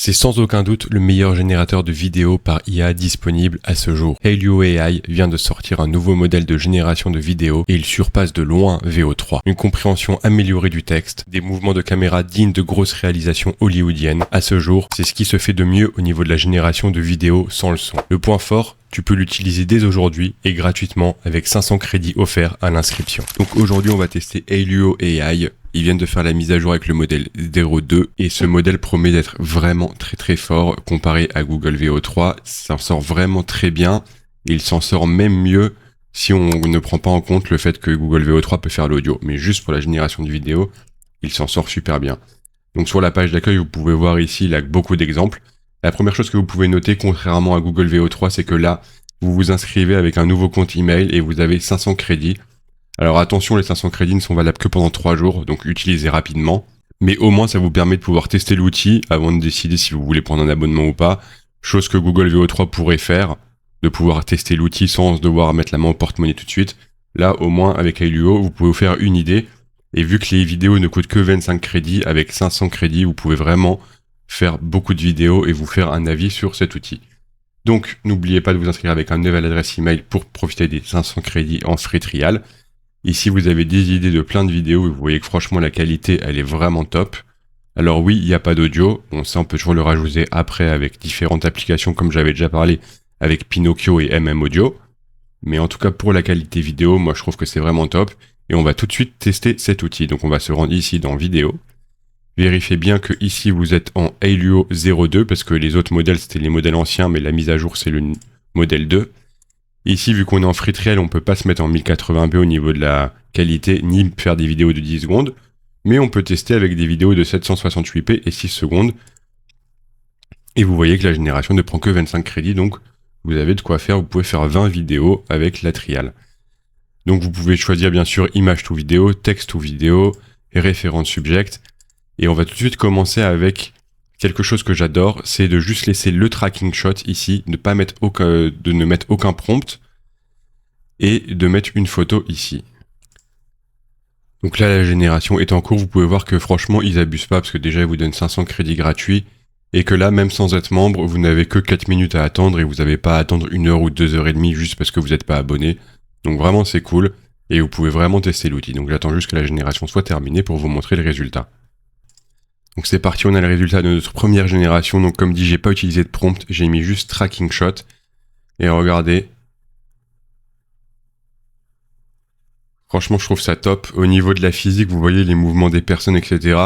C'est sans aucun doute le meilleur générateur de vidéos par IA disponible à ce jour. Hailio AI vient de sortir un nouveau modèle de génération de vidéos et il surpasse de loin VO3. Une compréhension améliorée du texte, des mouvements de caméra dignes de grosses réalisations hollywoodiennes. À ce jour, c'est ce qui se fait de mieux au niveau de la génération de vidéos sans le son. Le point fort, tu peux l'utiliser dès aujourd'hui et gratuitement avec 500 crédits offerts à l'inscription. Donc aujourd'hui, on va tester Hailio AI. Ils viennent de faire la mise à jour avec le modèle 0.2 et ce modèle promet d'être vraiment très fort comparé à Google VO3. Ça sort vraiment très bien et il s'en sort même mieux si on ne prend pas en compte le fait que Google VO3 peut faire l'audio. Mais juste pour la génération de vidéos, il s'en sort super bien. Donc sur la page d'accueil, vous pouvez voir ici là beaucoup d'exemples. La première chose que vous pouvez noter, contrairement à Google VO3, c'est que là, vous vous inscrivez avec un nouveau compte email et vous avez 500 crédits. Alors attention, les 500 crédits ne sont valables que pendant 3 jours, donc utilisez rapidement. Mais au moins, ça vous permet de pouvoir tester l'outil avant de décider si vous voulez prendre un abonnement ou pas. Chose que Google VO3 pourrait faire, de pouvoir tester l'outil sans devoir mettre la main au porte-monnaie tout de suite. Là, au moins, avec Hailio, vous pouvez vous faire une idée. Et vu que les vidéos ne coûtent que 25 crédits, avec 500 crédits, vous pouvez vraiment faire beaucoup de vidéos et vous faire un avis sur cet outil. Donc, n'oubliez pas de vous inscrire avec un nouvel adresse email pour profiter des 500 crédits en free trial. Ici, vous avez des idées de plein de vidéos et vous voyez que franchement, la qualité, elle est vraiment top. Alors oui, il n'y a pas d'audio. Bon, ça, on peut toujours le rajouter après avec différentes applications comme j'avais déjà parlé avec Pinocchio et MM Audio. Mais en tout cas, pour la qualité vidéo, moi, je trouve que c'est vraiment top. Et on va tout de suite tester cet outil. Donc, on va se rendre ici dans vidéo. Vérifiez bien que ici, vous êtes en Hailio 0.2 parce que les autres modèles, c'était les modèles anciens, mais la mise à jour, c'est le modèle 2. Ici, vu qu'on est en free trial, on peut pas se mettre en 1080p au niveau de la qualité, ni faire des vidéos de 10 secondes. Mais on peut tester avec des vidéos de 768p et 6 secondes. Et vous voyez que la génération ne prend que 25 crédits, donc vous avez de quoi faire. Vous pouvez faire 20 vidéos avec la trial. Donc vous pouvez choisir bien sûr image to vidéo, texte to vidéo, et référence subject. Et on va tout de suite commencer avec quelque chose que j'adore, c'est de juste laisser le tracking shot ici, de ne mettre aucun prompt et de mettre une photo ici. Donc là, la génération est en cours. Vous pouvez voir que franchement, ils abusent pas parce que déjà, ils vous donnent 500 crédits gratuits et que là, même sans être membre, vous n'avez que 4 minutes à attendre et vous n'avez pas à attendre 1 heure ou 2 heures et demie juste parce que vous n'êtes pas abonné. Donc vraiment, c'est cool et vous pouvez vraiment tester l'outil. Donc j'attends juste que la génération soit terminée pour vous montrer le résultat. Donc c'est parti, on a le résultat de notre première génération. Donc comme dit, j'ai pas utilisé de prompt, j'ai mis juste tracking shot. Et regardez. Franchement, je trouve ça top. Au niveau de la physique, vous voyez les mouvements des personnes, etc.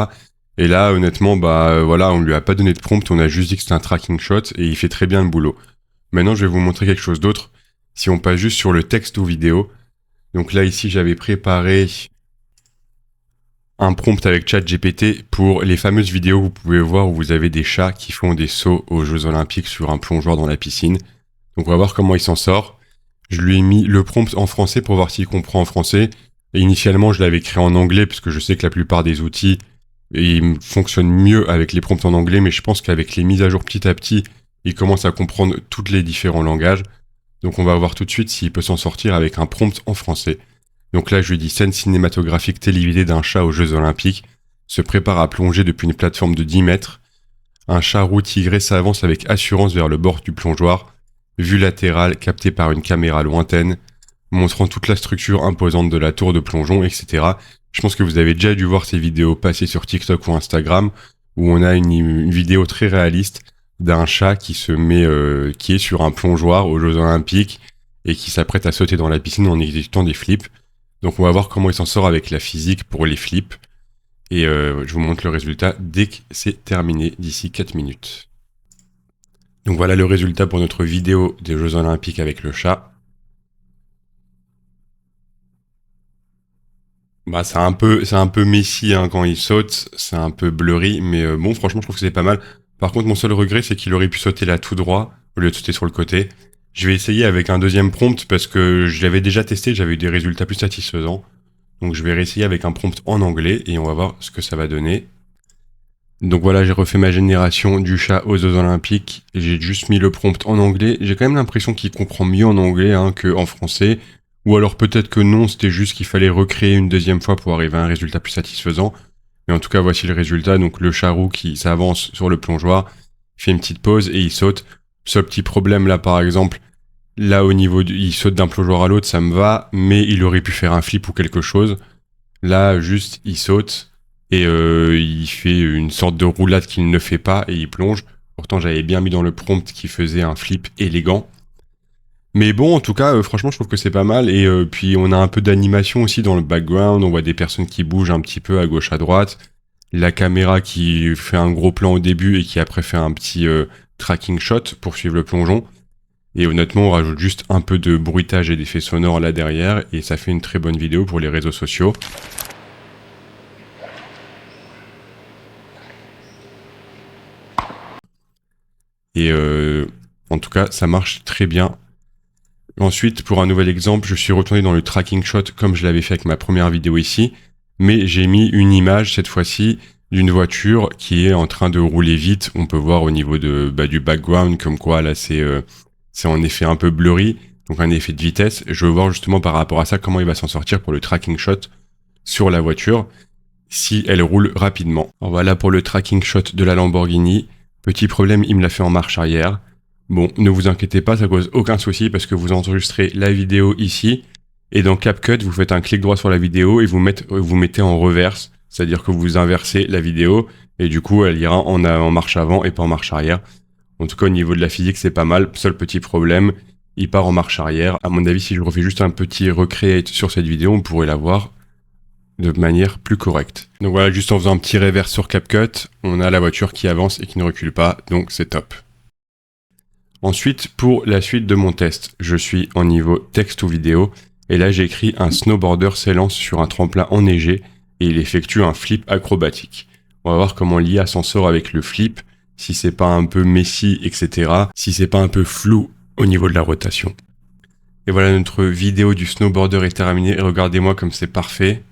Et là, honnêtement, voilà, on lui a pas donné de prompt, on a juste dit que c'était un tracking shot et il fait très bien le boulot. Maintenant, je vais vous montrer quelque chose d'autre. Si on passe juste sur le texte ou vidéo. Donc là, ici, j'avais préparé un prompt avec ChatGPT pour les fameuses vidéos que vous pouvez voir où vous avez des chats qui font des sauts aux Jeux Olympiques sur un plongeoir dans la piscine. Donc on va voir comment il s'en sort. Je lui ai mis le prompt en français pour voir s'il comprend en français. Et initialement, je l'avais créé en anglais parce que je sais que la plupart des outils ils fonctionnent mieux avec les prompts en anglais, mais je pense qu'avec les mises à jour petit à petit, il commence à comprendre tous les différents langages. Donc on va voir tout de suite s'il peut s'en sortir avec un prompt en français. Donc là, je lui dis scène cinématographique télévisée d'un chat aux Jeux Olympiques, se prépare à plonger depuis une plateforme de 10 mètres. Un chat roux tigré s'avance avec assurance vers le bord du plongeoir, vue latérale captée par une caméra lointaine, montrant toute la structure imposante de la tour de plongeon, etc. Je pense que vous avez déjà dû voir ces vidéos passer sur TikTok ou Instagram, où on a une vidéo très réaliste d'un chat qui qui est sur un plongeoir aux Jeux Olympiques et qui s'apprête à sauter dans la piscine en exécutant des flips. Donc on va voir comment il s'en sort avec la physique pour les flips. Et je vous montre le résultat dès que c'est terminé, d'ici 4 minutes. Donc voilà le résultat pour notre vidéo des Jeux Olympiques avec le chat. C'est un peu messy hein, quand il saute, c'est un peu blurry, mais bon franchement je trouve que c'est pas mal. Par contre mon seul regret c'est qu'il aurait pu sauter là tout droit au lieu de sauter sur le côté. Je vais essayer avec un deuxième prompt parce que je l'avais déjà testé, j'avais eu des résultats plus satisfaisants. Donc je vais réessayer avec un prompt en anglais et on va voir ce que ça va donner. Donc voilà, j'ai refait ma génération du chat aux Jeux Olympiques. J'ai juste mis le prompt en anglais. J'ai quand même l'impression qu'il comprend mieux en anglais hein, qu'en français. Ou alors peut-être que non, c'était juste qu'il fallait recréer une deuxième fois pour arriver à un résultat plus satisfaisant. Mais en tout cas, voici le résultat. Donc le chat roux qui s'avance sur le plongeoir. il fait une petite pause et il saute. Seul petit problème là par exemple, là au niveau il saute d'un plongeoir à l'autre, ça me va, mais il aurait pu faire un flip ou quelque chose. Là juste il saute et il fait une sorte de roulade qu'il ne fait pas et il plonge. Pourtant j'avais bien mis dans le prompt qu'il faisait un flip élégant. Mais bon, en tout cas, franchement, je trouve que c'est pas mal. Et puis, on a un peu d'animation aussi dans le background. On voit des personnes qui bougent un petit peu à gauche, à droite. La caméra qui fait un gros plan au début et qui après fait un petit tracking shot pour suivre le plongeon. Et honnêtement, on rajoute juste un peu de bruitage et d'effets sonores là derrière. Et ça fait une très bonne vidéo pour les réseaux sociaux. Et en tout cas, ça marche très bien. Ensuite, pour un nouvel exemple, je suis retourné dans le tracking shot comme je l'avais fait avec ma première vidéo ici, mais j'ai mis une image cette fois-ci d'une voiture qui est en train de rouler vite. On peut voir au niveau du background comme quoi là c'est en effet un peu blurry, donc un effet de vitesse. Je veux voir justement par rapport à ça comment il va s'en sortir pour le tracking shot sur la voiture si elle roule rapidement. Alors voilà pour le tracking shot de la Lamborghini. Petit problème, il me l'a fait en marche arrière. Bon, ne vous inquiétez pas, ça cause aucun souci parce que vous enregistrez la vidéo ici et dans CapCut, vous faites un clic droit sur la vidéo et vous mettez en reverse, c'est-à-dire que vous inversez la vidéo et du coup, elle ira en marche avant et pas en marche arrière. En tout cas, au niveau de la physique, c'est pas mal. Seul petit problème, il part en marche arrière. À mon avis, si je refais juste un petit recreate sur cette vidéo, on pourrait la voir de manière plus correcte. Donc voilà, juste en faisant un petit reverse sur CapCut, on a la voiture qui avance et qui ne recule pas, donc c'est top. Ensuite, pour la suite de mon test, je suis en niveau texte ou vidéo, et là j'ai écrit un snowboarder s'élance sur un tremplin enneigé, et il effectue un flip acrobatique. On va voir comment l'IA s'en sort avec le flip, si c'est pas un peu messy, etc., si c'est pas un peu flou au niveau de la rotation. Et voilà, notre vidéo du snowboarder est terminée, et regardez-moi comme c'est parfait.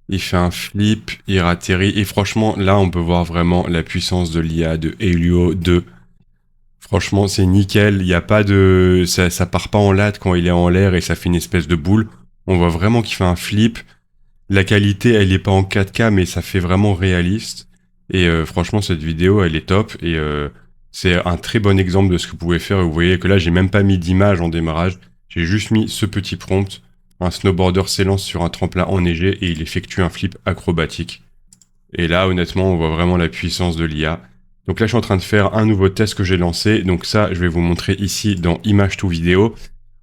Il fait un flip, il atterrit, et franchement, là on peut voir vraiment la puissance de l'IA de Helio 2. Franchement, c'est nickel. Il y a pas de, ça part pas en latte quand il est en l'air et ça fait une espèce de boule. On voit vraiment qu'il fait un flip. La qualité, elle est pas en 4K, mais ça fait vraiment réaliste. Et franchement, cette vidéo, elle est top. Et c'est un très bon exemple de ce que vous pouvez faire. Et vous voyez que là, j'ai même pas mis d'image en démarrage. J'ai juste mis ce petit prompt. Un snowboarder s'élance sur un tremplin enneigé et il effectue un flip acrobatique. Et là, honnêtement, on voit vraiment la puissance de l'IA. Donc là, je suis en train de faire un nouveau test que j'ai lancé. Donc ça, je vais vous montrer ici dans Image to Vidéo.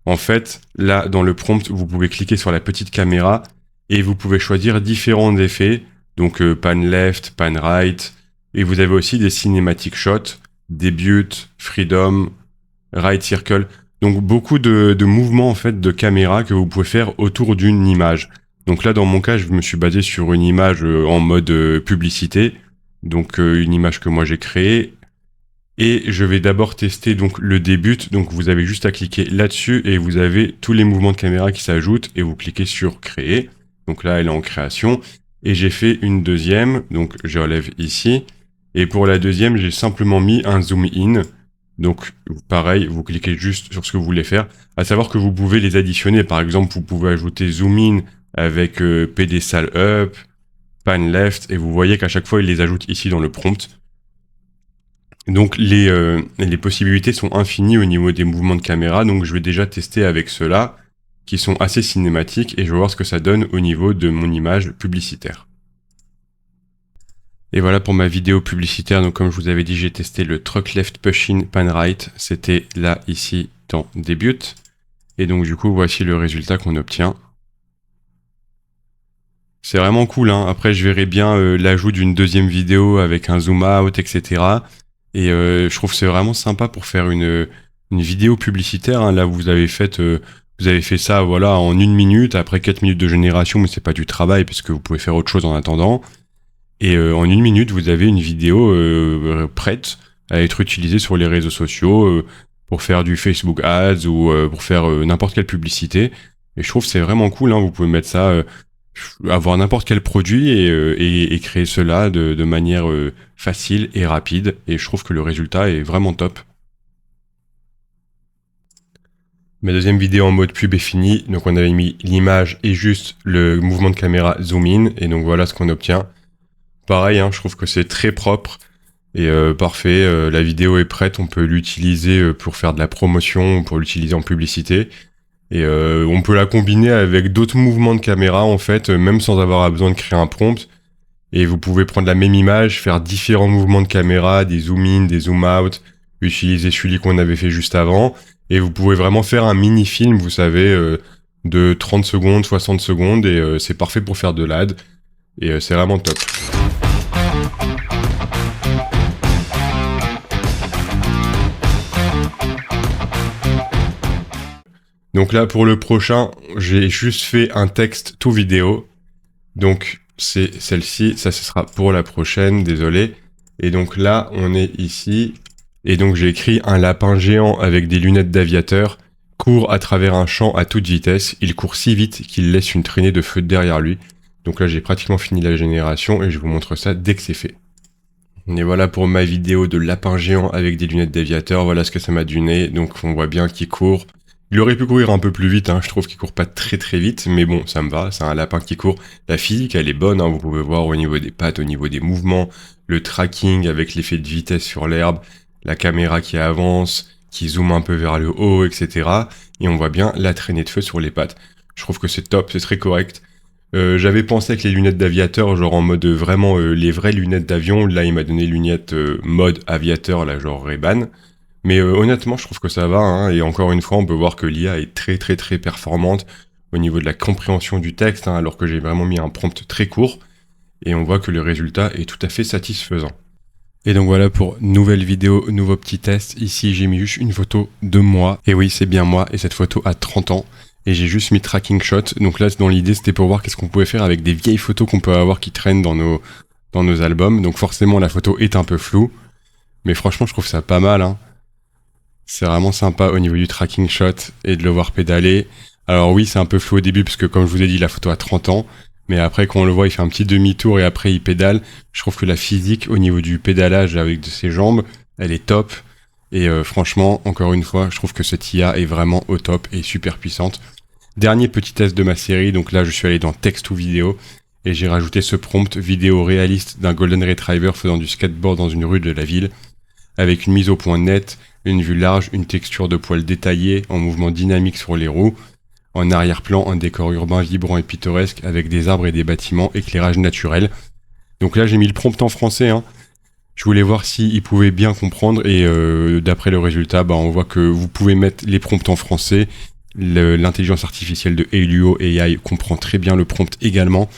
En fait, là, dans le prompt, vous pouvez cliquer sur la petite caméra et vous pouvez choisir différents effets. Donc pan left, pan right. Et vous avez aussi des cinématiques shots, debut, freedom, right circle. Donc beaucoup de mouvements en fait de caméra que vous pouvez faire autour d'une image. Donc là, dans mon cas, je me suis basé sur une image en mode publicité. Donc une image que moi j'ai créée. Et je vais d'abord tester donc le début. Donc vous avez juste à cliquer là-dessus et vous avez tous les mouvements de caméra qui s'ajoutent et vous cliquez sur créer. Donc là, elle est en création. Et j'ai fait une deuxième. Donc je relève ici. Et pour la deuxième, j'ai simplement mis un zoom in. Donc pareil, vous cliquez juste sur ce que vous voulez faire. À savoir que vous pouvez les additionner. Par exemple, vous pouvez ajouter zoom in avec pédestal up, pan left, et vous voyez qu'à chaque fois, il les ajoute ici dans le prompt. Donc les possibilités sont infinies au niveau des mouvements de caméra, donc je vais déjà tester avec ceux-là, qui sont assez cinématiques, et je vais voir ce que ça donne au niveau de mon image publicitaire. Et voilà pour ma vidéo publicitaire, donc comme je vous avais dit, j'ai testé le truck left push in pan right, c'était là, ici, dans debut, et donc du coup, voici le résultat qu'on obtient. C'est vraiment cool, hein. Après, je verrai bien l'ajout d'une deuxième vidéo avec un zoom out, etc. Et je trouve que c'est vraiment sympa pour faire une vidéo publicitaire. Hein. Là, vous avez fait ça, voilà, en 1 minute, après 4 minutes de génération, mais c'est pas du travail puisque vous pouvez faire autre chose en attendant. Et en 1 minute, vous avez une vidéo prête à être utilisée sur les réseaux sociaux pour faire du Facebook Ads ou pour faire n'importe quelle publicité. Et je trouve que c'est vraiment cool. Hein. Vous pouvez mettre ça. Avoir n'importe quel produit et créer cela de manière facile et rapide, et je trouve que le résultat est vraiment top. Ma deuxième vidéo en mode pub est finie, donc on avait mis l'image et juste le mouvement de caméra zoom in, et donc voilà ce qu'on obtient. Pareil, hein, je trouve que c'est très propre, Et parfait, la vidéo est prête, on peut l'utiliser pour faire de la promotion, pour l'utiliser en publicité. Et on peut la combiner avec d'autres mouvements de caméra en fait, même sans avoir besoin de créer un prompt. Et vous pouvez prendre la même image, faire différents mouvements de caméra, des zoom in, des zoom out, utiliser celui qu'on avait fait juste avant. Et vous pouvez vraiment faire un mini-film, vous savez, de 30 secondes, 60 secondes, et c'est parfait pour faire de l'ad. Et c'est vraiment top. Donc là, pour le prochain, j'ai juste fait un texte tout vidéo. Donc c'est celle-ci, ça ce sera pour la prochaine, désolé. Et donc là, on est ici. Et donc j'ai écrit: un lapin géant avec des lunettes d'aviateur court à travers un champ à toute vitesse. Il court si vite qu'il laisse une traînée de feu derrière lui. Donc là, j'ai pratiquement fini la génération et je vous montre ça dès que c'est fait. Et voilà pour ma vidéo de lapin géant avec des lunettes d'aviateur. Voilà ce que ça m'a donné. Donc on voit bien qu'il court. Il aurait pu courir un peu plus vite, hein. Je trouve qu'il court pas très très vite, mais bon, ça me va, c'est un lapin qui court. La physique, elle est bonne, hein. Vous pouvez voir au niveau des pattes, au niveau des mouvements, le tracking avec l'effet de vitesse sur l'herbe, la caméra qui avance, qui zoome un peu vers le haut, etc. Et on voit bien la traînée de feu sur les pattes. Je trouve que c'est top, c'est très correct. J'avais pensé avec les lunettes d'aviateur, genre en mode vraiment les vraies lunettes d'avion. Là, il m'a donné lunettes mode aviateur, là, genre Ray-Ban. Mais honnêtement, je trouve que ça va, hein, et encore une fois, on peut voir que l'IA est très très très performante au niveau de la compréhension du texte, hein, alors que j'ai vraiment mis un prompt très court, et on voit que le résultat est tout à fait satisfaisant. Et donc voilà pour nouvelle vidéo, nouveau petit test. Ici, j'ai mis juste une photo de moi, et oui, c'est bien moi, et cette photo a 30 ans, et j'ai juste mis tracking shot. Donc là, dans l'idée, c'était pour voir qu'est-ce qu'on pouvait faire avec des vieilles photos qu'on peut avoir qui traînent dans nos albums. Donc forcément, la photo est un peu floue, mais franchement, je trouve ça pas mal, hein. C'est vraiment sympa au niveau du tracking shot et de le voir pédaler. Alors oui, c'est un peu flou au début parce que comme je vous ai dit, la photo a 30 ans. Mais après, quand on le voit, il fait un petit demi-tour et après il pédale. Je trouve que la physique au niveau du pédalage avec de ses jambes, elle est top. Et franchement, encore une fois, je trouve que cette IA est vraiment au top et super puissante. Dernier petit test de ma série. Donc là, je suis allé dans texte ou vidéo. Et j'ai rajouté ce prompt vidéo réaliste d'un Golden Retriever faisant du skateboard dans une rue de la ville. Avec une mise au point nette, une vue large, une texture de poils détaillée, en mouvement dynamique sur les roues. En arrière-plan, un décor urbain vibrant et pittoresque avec des arbres et des bâtiments, éclairage naturel. Donc là, j'ai mis le prompt en français, hein. Je voulais voir s'il pouvait bien comprendre et d'après le résultat, on voit que vous pouvez mettre les prompts en français. L'intelligence artificielle de Helio AI comprend très bien le prompt également.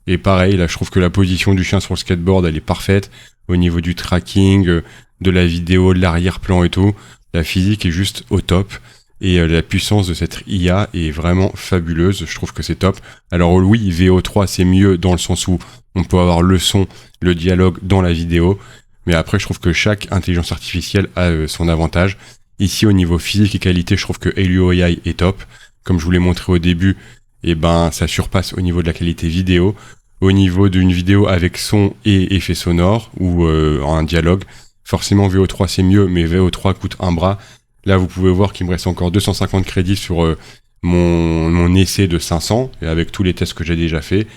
Et pareil, là, je trouve que la position du chien sur le skateboard, elle est parfaite. Au niveau du tracking, de la vidéo, de l'arrière-plan et tout, la physique est juste au top. Et la puissance de cette IA est vraiment fabuleuse, je trouve que c'est top. Alors oui, VO3 c'est mieux dans le sens où on peut avoir le son, le dialogue dans la vidéo. Mais après, je trouve que chaque intelligence artificielle a son avantage. Ici, au niveau physique et qualité, je trouve que Helio AI est top. Comme je vous l'ai montré au début, ça surpasse au niveau de la qualité vidéo. Au niveau d'une vidéo avec son et effet sonore ou un dialogue, forcément VO3 c'est mieux, mais VO3 coûte un bras. Là, vous pouvez voir qu'il me reste encore 250 crédits sur mon essai de 500, et avec tous les tests que j'ai déjà fait.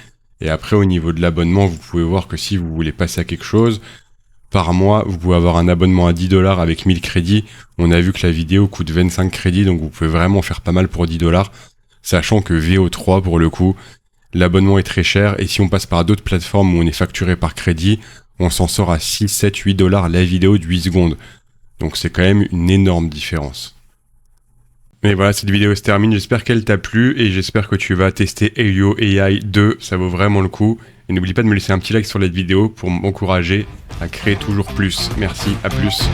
Et après, au niveau de l'abonnement, vous pouvez voir que si vous voulez passer à quelque chose, par mois, vous pouvez avoir un abonnement à 10$ avec 1000 crédits. On a vu que la vidéo coûte 25 crédits, donc vous pouvez vraiment faire pas mal pour 10$. Sachant que VO3, pour le coup, l'abonnement est très cher, et si on passe par d'autres plateformes où on est facturé par crédit, on s'en sort à 6, 7, 8$ la vidéo de 8 secondes. Donc c'est quand même une énorme différence. Et voilà, cette vidéo se termine, j'espère qu'elle t'a plu, et j'espère que tu vas tester Helio AI 2, ça vaut vraiment le coup. Et n'oublie pas de me laisser un petit like sur cette vidéo pour m'encourager à créer toujours plus. Merci, à plus.